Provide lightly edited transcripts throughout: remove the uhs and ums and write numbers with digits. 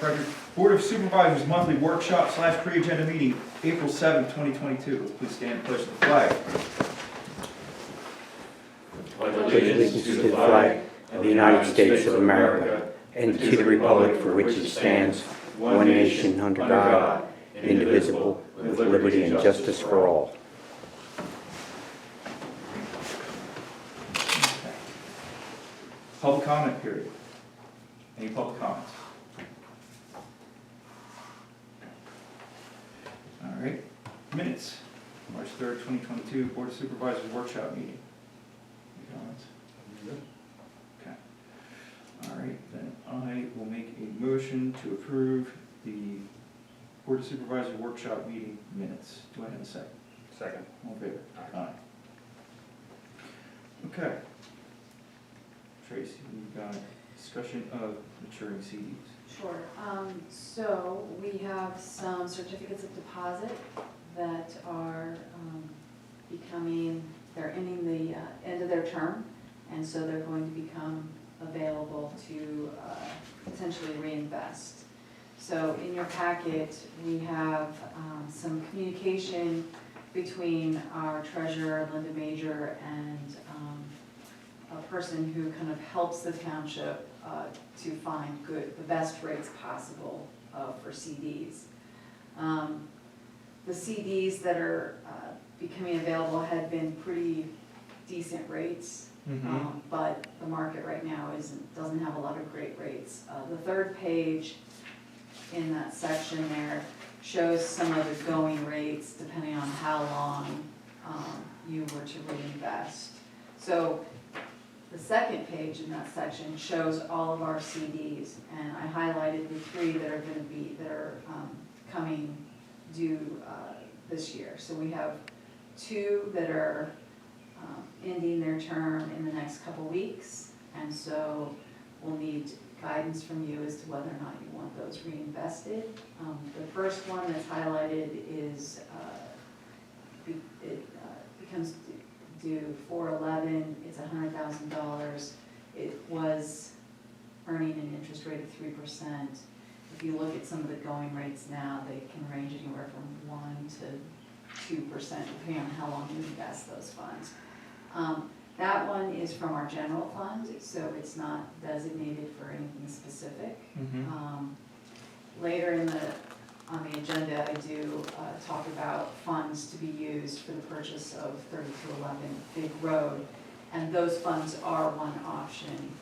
Frederick. Board of Supervisors monthly workshop / pre-agenda meeting, April 7th, 2022. Please stand and pledge the flag. Pledge allegiance to the flag of the United States of America and to the republic for which it stands, one nation under God, indivisible, with liberty and justice for all. Public comment period. Any public comments? All right. Minutes. March 3rd, 2022, Board of Supervisors workshop meeting. Any comments? Okay. All right, then I will make a motion to approve the Board of Supervisors workshop meeting minutes. Do I have a second? Second. All in favor? Aye. Okay. Tracy, we've got discussion of maturing CDs. Sure. So we have some certificates of deposit that are they're ending the end of their term, and so they're going to become available to potentially reinvest. So in your packet, we have some communication between our treasurer, Linda Major, and a person who kind of helps the township to find the best rates possible for CDs. The CDs that are becoming available had been pretty decent rates, but the market right now doesn't have a lot of great rates. The third page in that section there shows some of the going rates depending on how long you were to reinvest. So the second page in that section shows all of our CDs, and I highlighted the three that are coming due this year. So we have two that are ending their term in the next couple weeks, and so we'll need guidance from you as to whether or not you want those reinvested. The first one that's highlighted is it becomes due 4/11. It's $100,000. It was earning an interest rate of 3%. If you look at some of the going rates now, they can range anywhere from 1 to 2%, depending on how long you invest those funds. That one is from our general fund, so it's not designated for anything specific. Later on the agenda, I do talk about funds to be used for the purchase of 3211 Big Road, and those funds are one option.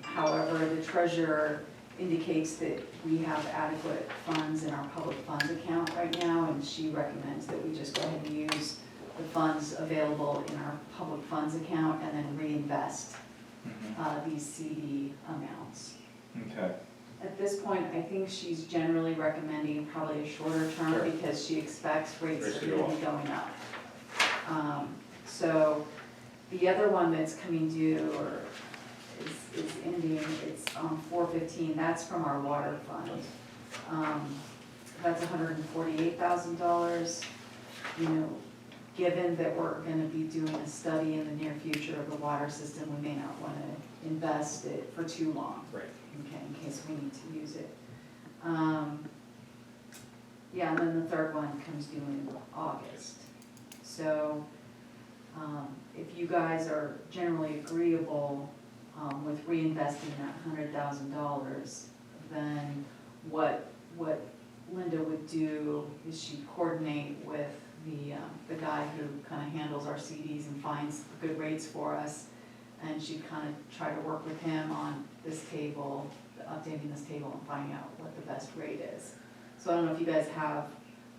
However, the treasurer indicates that we have adequate funds in our public funds account right now, and she recommends that we just go ahead and use the funds available in our public funds account and then reinvest these CD amounts. Okay. At this point, I think she's generally recommending probably a shorter term. Sure. Because she expects rates Rates are to going go to be going up. So the other one that's coming due or is ending, it's on 4/15, that's from our water fund. That's $148,000. You know, given that we're going to be doing a study in the near future of the water system, we may not want to invest it for too long. Right. Okay, in case we need to use it. Yeah, and then the third one comes due in August. So if you guys are generally agreeable with reinvesting that $100,000, then what Linda would do is she'd coordinate with the guy who kind of handles our CDs and finds good rates for us, and she'd kind of try to work with him on this table, updating this table and finding out what the best rate is. So I don't know if you guys have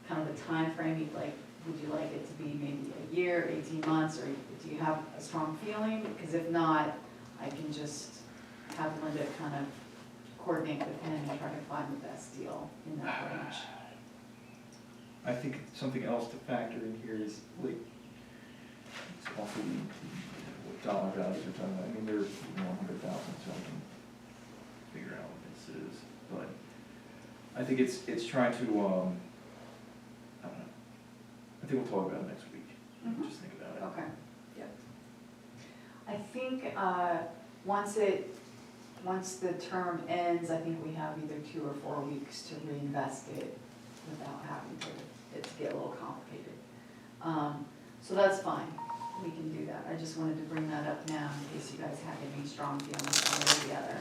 kind of a time frame you'd like. Would you like it to be maybe a year, 18 months, or do you have a strong feeling? Because if not, I can just have Linda kind of coordinate with him and try to find the best deal in that range. I think something else to factor in here is like, it's also what dollar values we're talking about. I mean, they're 100,000, so I can figure out what this is. But I think it's trying to, I don't know. I think we'll talk about it next week. Just think about it. Okay, yeah. I think once it once the term ends, I think we have either 2 or 4 weeks to reinvest it without having it to get a little complicated. So that's fine, we can do that. I just wanted to bring that up now in case you guys had any strong feelings one way or the other.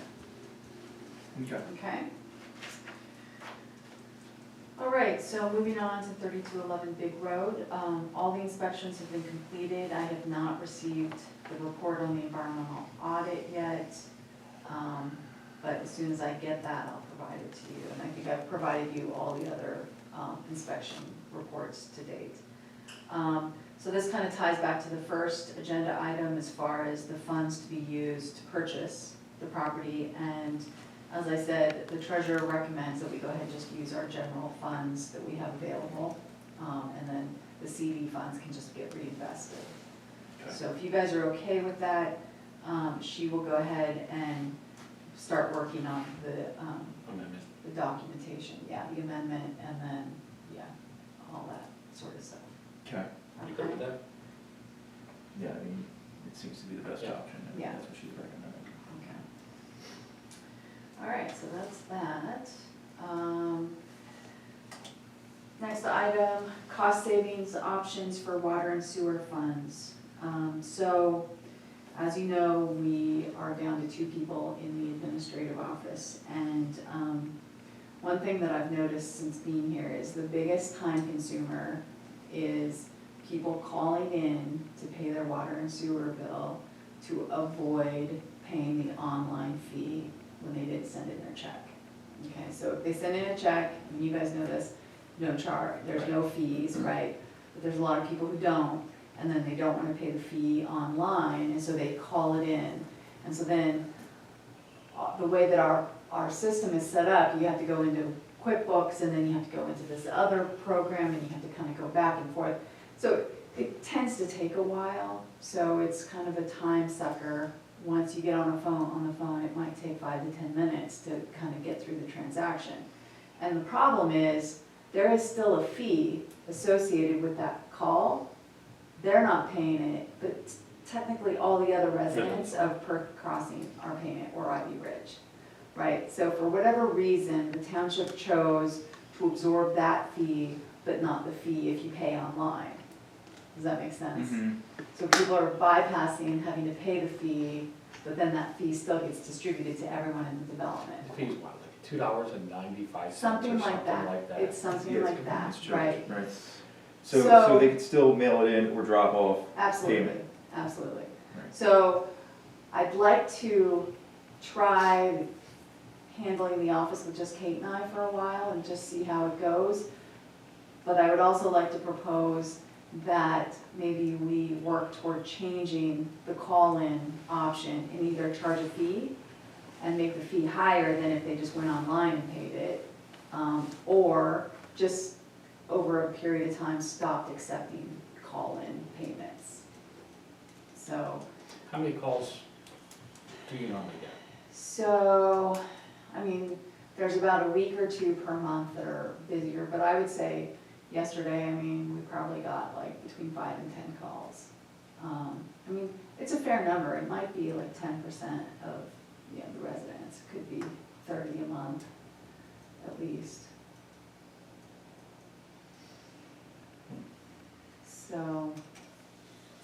Okay. Okay? All right, so moving on to 3211 Big Road. All the inspections have been completed. I have not received the report on the environmental audit yet. But as soon as I get that, I'll provide it to you. And I think I've provided you all the other inspection reports to date. So this kind of ties back to the first agenda item as far as the funds to be used to purchase the property. And as I said, the treasurer recommends that we go ahead and just use our general funds that we have available. And then the CD funds can just get reinvested. Okay. So if you guys are okay with that, she will go ahead and start working on the Amendment. the documentation, yeah, the amendment, and then, yeah, all that sort of stuff. Okay. You good with that? Yeah, I mean, it seems to be the best Yeah. option, and Yeah. that's what she's recommending. Okay. All right, so that's that. Next item, cost savings options for water and sewer funds. So, as you know, we are down to 2 people in the administrative office, and one thing that I've noticed since being here is the biggest time consumer is people calling in to pay their water and sewer bill to avoid paying the online fee when they didn't send in their check. Okay, so if they send in a check, and you guys know this, no charge, there's no fees, right? But there's a lot of people who don't, and then they don't want to pay the fee online, and so they call it in. And so then, the way that our system is set up, you have to go into QuickBooks, and then you have to go into this other program, and you have to kind of go back and forth. So it tends to take a while, so it's kind of a time sucker. Once you get on the phone, it might take 5 to 10 minutes to kind of get through the transaction. And the problem is, there is still a fee associated with that call. They're not paying it, but technically all the other residents of Perk Crossing are paying it, or Ivy Ridge, right? So for whatever reason, the township chose to absorb that fee, but not the fee if you pay online. Does that make sense? Mm-hmm. So people are bypassing having to pay the fee, but then that fee still gets distributed to everyone in the development. The fee's what, like $2.95 or Something like that. It's something Yeah, it's like that, convenience charge, right? Right. So- So they could still mail it in or drop off Absolutely, payment. absolutely. Right. So I'd like to try handling the office with just Kate and I for a while and just see how it goes. But I would also like to propose that maybe we work toward changing the call-in option and either charge a fee and make the fee higher than if they just went online and paid it, or just over a period of time stopped accepting call-in payments. So, How many calls do you normally get? so, I mean, there's about a week or 2 per month that are busier, but I would say yesterday, I mean, we probably got like between 5 and 10 calls. I mean, it's a fair number. It might be like 10% of, you know, the residents. It could be 30 a month at least. So,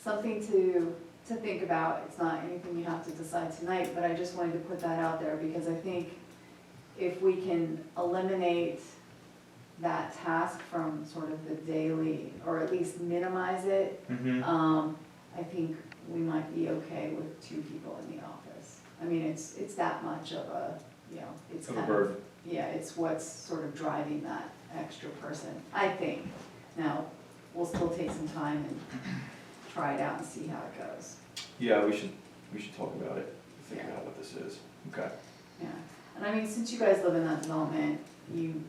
something to think about. It's not anything you have to decide tonight, but I just wanted to put that out there because I think if we can eliminate that task from sort of the daily, or at least minimize it, Mm-hmm. I think we might be okay with 2 people in the office. I mean, it's that much of a, you know, it's Of a kind of, burden. yeah, it's what's sort of driving that extra person, I think. Now, we'll still take some time and try it out and see how it goes. Yeah, we should talk about it, think Yeah. about what this is. Okay. Yeah, and I mean, since you guys live in that development, you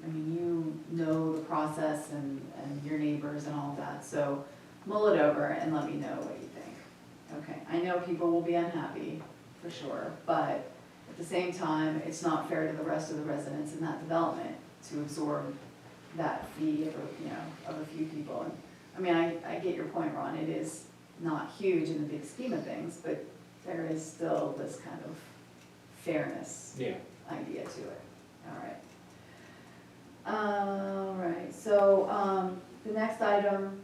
know the process and your neighbors and all of that, so mull it over and let me know what you think. Okay, I know people will be unhappy, for sure, but at the same time, it's not fair to the rest of the residents in that development to absorb that fee of, of a few people. And I mean, I get your point, Ron, it is not huge in the big scheme of things, but there is still this kind of fairness Yeah. idea to it. All right, so the next item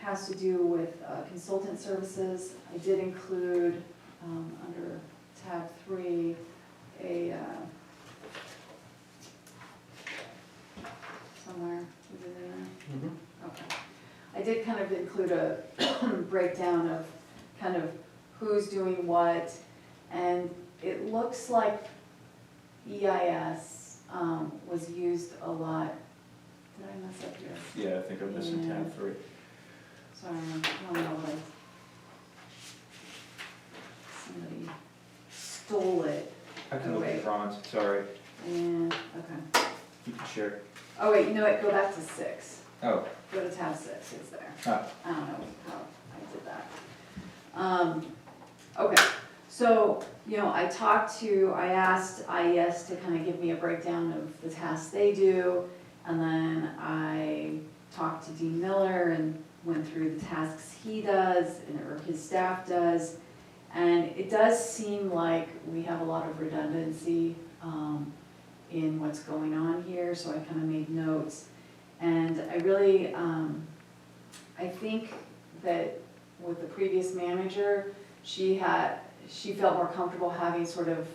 has to do with consultant services. I did include under tab 3 a somewhere, is it in there? Okay. I did kind of include a breakdown of kind of who's doing what, and it looks like EIS was used a lot. Did I mess up here? Yeah, I think I'm missing tab 3. Sorry, I don't know what somebody stole it. I can look at bronze, sorry. And, okay. You can share. Oh wait, you know what, go back to 6. Oh, Go to tab 6, it's there. ah, I don't know how I did that. Okay, so, you know, I asked IES to kind of give me a breakdown of the tasks they do, and then I talked to Dean Miller and went through the tasks he does, or his staff does, and it does seem like we have a lot of redundancy in what's going on here, so I kind of made notes. And I really, I think that with the previous manager, she felt more comfortable having sort of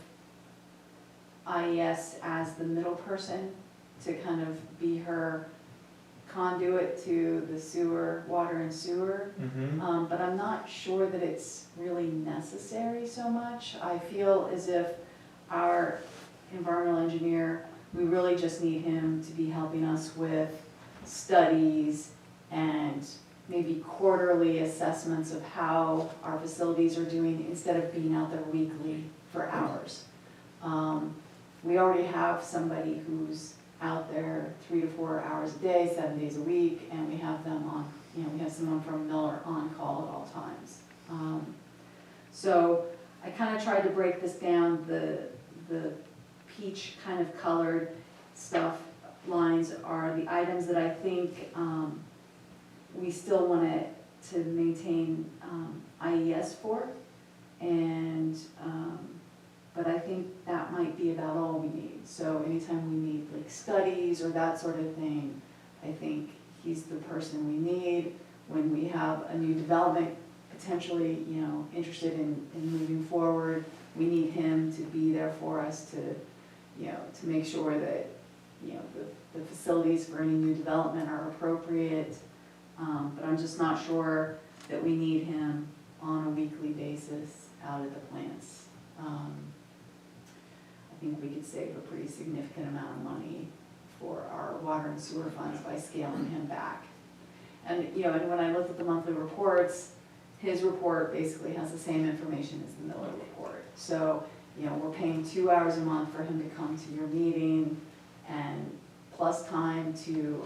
IES as the middle person to kind of be her conduit to the sewer, water and sewer. mm-hmm. But I'm not sure that it's really necessary so much. I feel as if our environmental engineer, we really just need him to be helping us with studies and maybe quarterly assessments of how our facilities are doing instead of being out there weekly for hours. We already have somebody who's out there 3 to 4 hours a day, 7 days a week, and we have them on, you know, we have someone from Miller on call at all times. So I kind of tried to break this down. The peach kind of colored stuff lines are the items that I think we still want to maintain IES for, and but I think that might be about all we need. So anytime we need like studies or that sort of thing, I think he's the person we need. When we have a new development potentially, you know, interested in moving forward, we need him to be there for us to, you know, to make sure that, you know, the facilities for any new development are appropriate. But I'm just not sure that we need him on a weekly basis out at the plants. I think we could save a pretty significant amount of money for our water and sewer funds by scaling him back. And, you know, and when I looked at the monthly reports, his report basically has the same information as the Miller report. So, you know, we're paying 2 hours a month for him to come to your meeting, and plus time to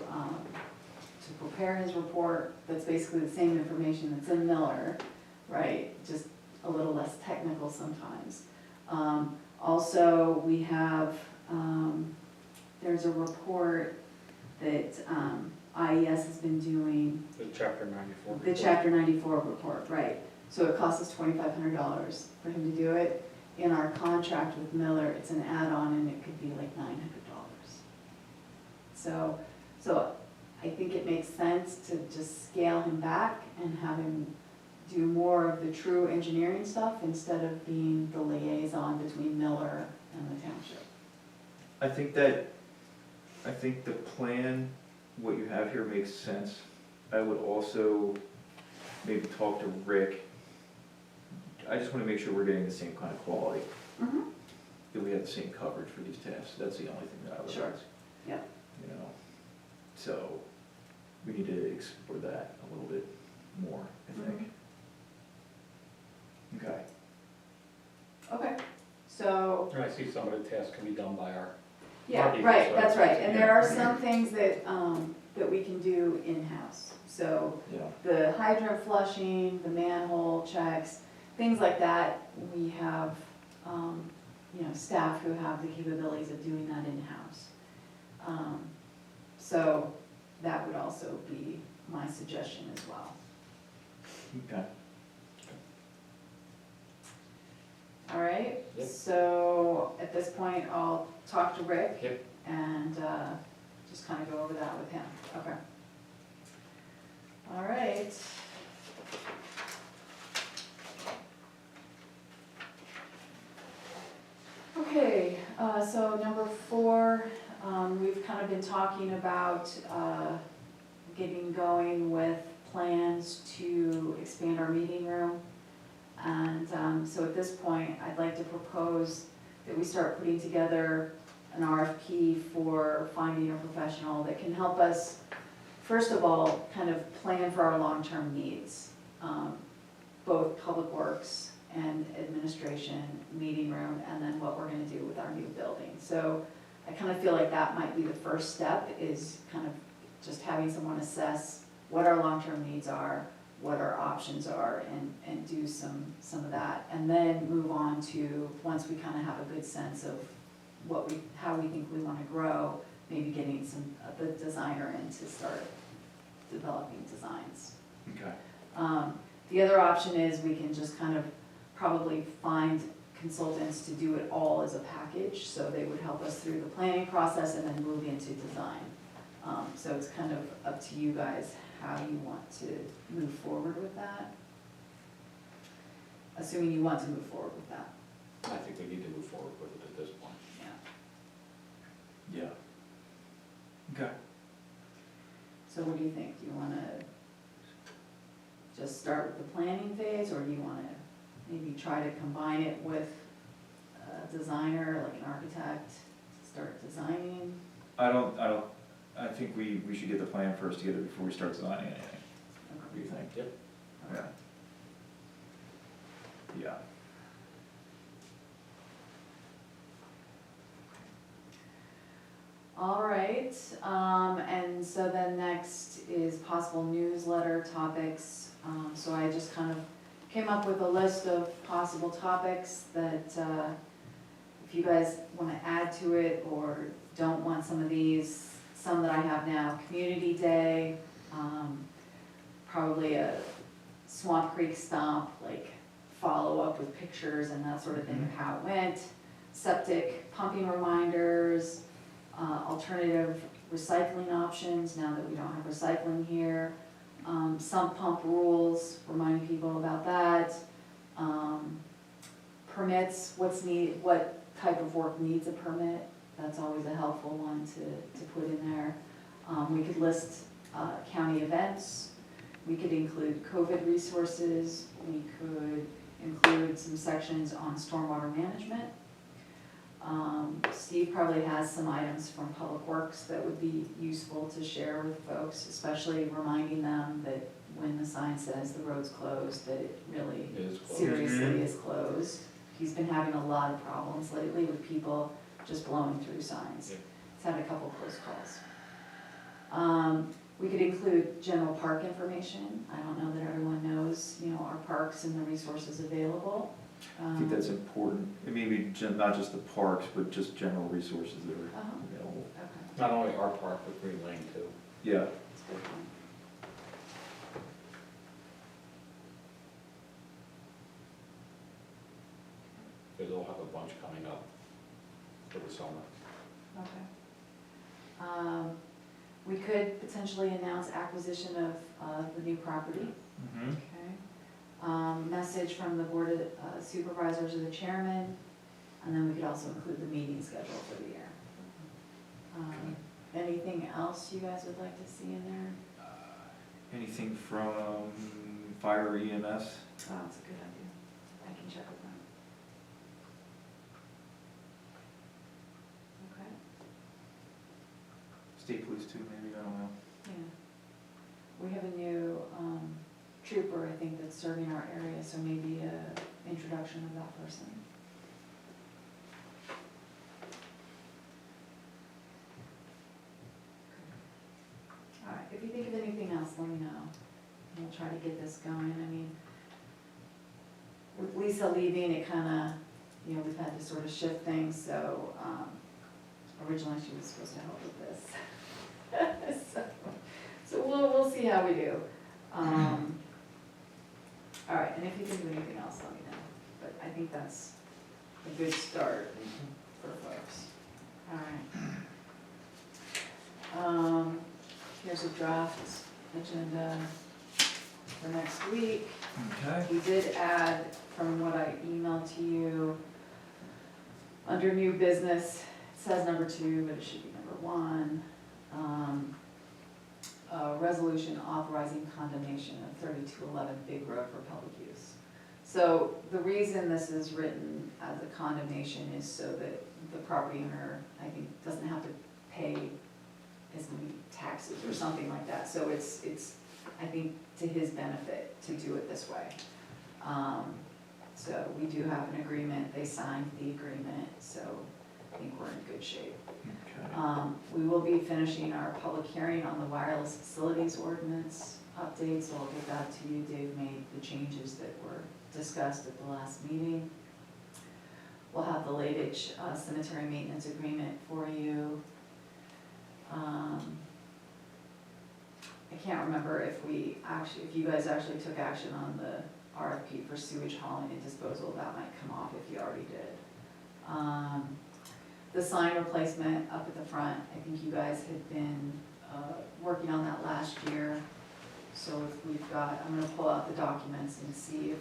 prepare his report. That's basically the same information that's in Miller, right? Just a little less technical sometimes. Also, we have, there's a report that IES has been doing. The Chapter 94. The Chapter 94 report, right. So it costs us $2,500 for him to do it. In our contract with Miller, it's an add-on, and it could be like $900. So I think it makes sense to just scale him back and have him do more of the true engineering stuff instead of being the liaison between Miller and the township. I think the plan, what you have here makes sense. I would also maybe talk to Rick. I just want to make sure we're getting the same kind of quality, Mm-hmm. that we have the same coverage for these tasks. That's the only thing that I would Sure. ask. Yep. You know, so we need to explore that a little bit more, I think. Okay. Okay, so, I see some of the tasks can be done by our. yeah, people, right, so that's right. And there are yeah. some things that, that we can do in-house. So Yeah. the hydrant flushing, the manhole checks, things like that, we have, you know, staff who have the capabilities of doing that in-house. So that would also be my suggestion as well. Okay. All right, Yep. so at this point, I'll talk to Rick. Yep. And just kind of go over that with him. Okay. All right. Okay, so number 4, we've kind of been talking about getting going with plans to expand our meeting room. And so at this point, I'd like to propose that we start putting together an RFP for finding a professional that can help us, first of all, kind of plan for our long-term needs, both public works and administration, meeting room, and then what we're gonna do with our new building. So I kind of feel like that might be the first step, is kind of just having someone assess what our long-term needs are, what our options are, and do some of that. And then move on to, once we kind of have a good sense of how we think we want to grow, maybe getting the designer in to start developing designs. Okay. The other option is we can just kind of probably find consultants to do it all as a package, so they would help us through the planning process and then move into design. So it's kind of up to you guys how you want to move forward with that. Assuming you want to move forward with that. I think we need to move forward with it at this point. Yeah. Yeah. Okay. So what do you think? Do you want to just start with the planning phase, or do you want to maybe try to combine it with a designer, like an architect, start designing? I think we should get the plan first together before we start designing anything. What do you think? Yep. Yeah. Yeah. All right, and so then next is possible newsletter topics. So I just kind of came up with a list of possible topics that if you guys want to add to it or don't want some of these, some that I have now: Community Day, probably a Swamp Creek Stomp, like follow up with pictures and that sort of thing of how it went, septic pumping reminders, alternative recycling options now that we don't have recycling here, sump pump rules, reminding people about that, permits, what type of work needs a permit. That's always a helpful one to put in there. We could list county events. We could include COVID resources. We could include some sections on stormwater management. Steve probably has some items from Public Works that would be useful to share with folks, especially reminding them that when the sign says the road's closed, that it really It is closed. seriously is closed. He's been having a lot of problems lately with people just blowing through signs. Yeah. He's had a couple close calls. We could include general park information. I don't know that everyone knows, our parks and the resources available. I think that's important. Maybe not just the parks, but just general resources that are available. Okay, Not only our park, but Green Lane too. Yeah. that's a good one. Because they'll have a bunch coming up for the summer. Okay. We could potentially announce acquisition of the new property. Mm-hmm. Okay. Message from the Board of Supervisors or the Chairman, and then we could also include the meeting schedule for the year. Anything else you guys would like to see in there? Anything from fire or EMS? Oh, that's a good idea. I can check with them. Okay. State police too, maybe, I don't know. Yeah. We have a new trooper, I think, that's serving our area, so maybe a introduction of that person. All right, if you think of anything else, let me know. And we'll try to get this going. I mean, with Lisa leaving, it kind of, we've had to sort of shift things, so originally she was supposed to help with this. So we'll see how we do. All right, and if you think of anything else, let me know. But I think that's a good start for folks. All right. Here's a draft agenda for next week. Okay. We did add, from what I emailed to you, under new business, it says number 2, but it should be number 1. A resolution authorizing condemnation of 3211 Big Road for public use. So the reason this is written as a condemnation is so that the property owner, I think, doesn't have to pay as many taxes or something like that. So it's I think, to his benefit to do it this way. So we do have an agreement, they signed the agreement, so I think we're in good shape. Okay. We will be finishing our public hearing on the wireless facilities ordinance update, so I'll get that to you. Dave made the changes that were discussed at the last meeting. We'll have the late age cemetery maintenance agreement for you. I can't remember if you guys actually took action on the RFP for sewage hauling and disposal. That might come off if you already did. The sign replacement up at the front, I think you guys had been working on that last year. So if we've got, I'm gonna pull out the documents and see if,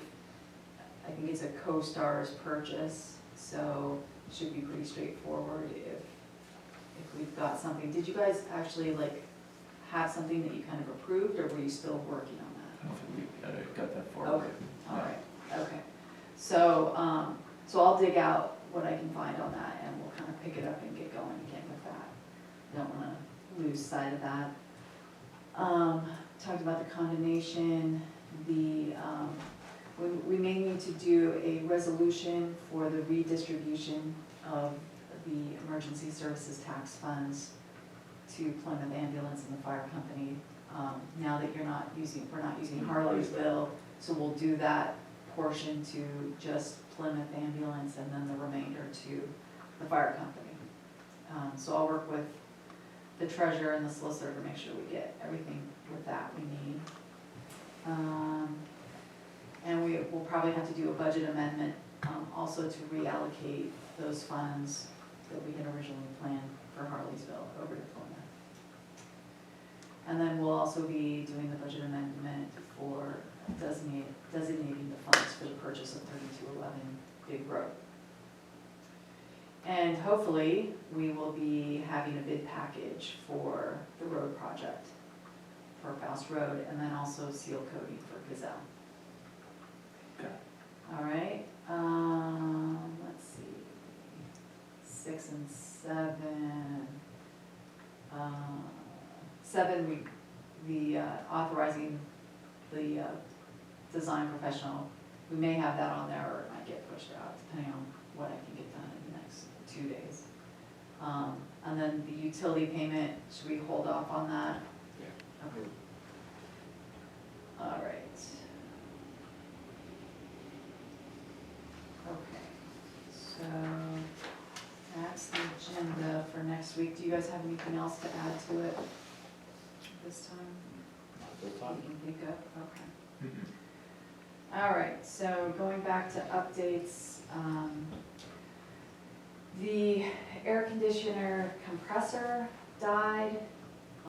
I think it's a co-stars purchase, so it should be pretty straightforward if we've got something. Did you guys actually have something that you kind of approved, or were you still working on that? I don't think we got that far. Okay, all right, okay. So, so I'll dig out what I can find on that, and we'll kind of pick it up and get going again with that. Don't wanna lose sight of that. Talked about the condemnation, we may need to do a resolution for the redistribution of the emergency services tax funds to Plymouth Ambulance and the fire company. Now that we're not using Harleysville, so we'll do that portion to just Plymouth Ambulance and then the remainder to the fire company. So I'll work with the treasurer and the solicitor to make sure we get everything with that we need. And we'll probably have to do a budget amendment also to reallocate those funds that we had originally planned for Harleysville over to Plymouth. And then we'll also be doing the budget amendment for designating the funds for the purchase of 3211 Big Road. And hopefully, we will be having a bid package for the road project for Faust Road, and then also seal coating for Gazelle. Okay. All right, let's see, 6 and 7. 7, the authorizing the design professional. We may have that on there, or it might get pushed out, depending on what I can get done in the next 2 days. And then the utility payment, should we hold off on that? Yeah. Okay. All right. Okay, so that's the agenda for next week. Do you guys have anything else to add to it this time? Good You time. can think of, okay. Mhm. All right, so going back to updates, the air conditioner compressor died.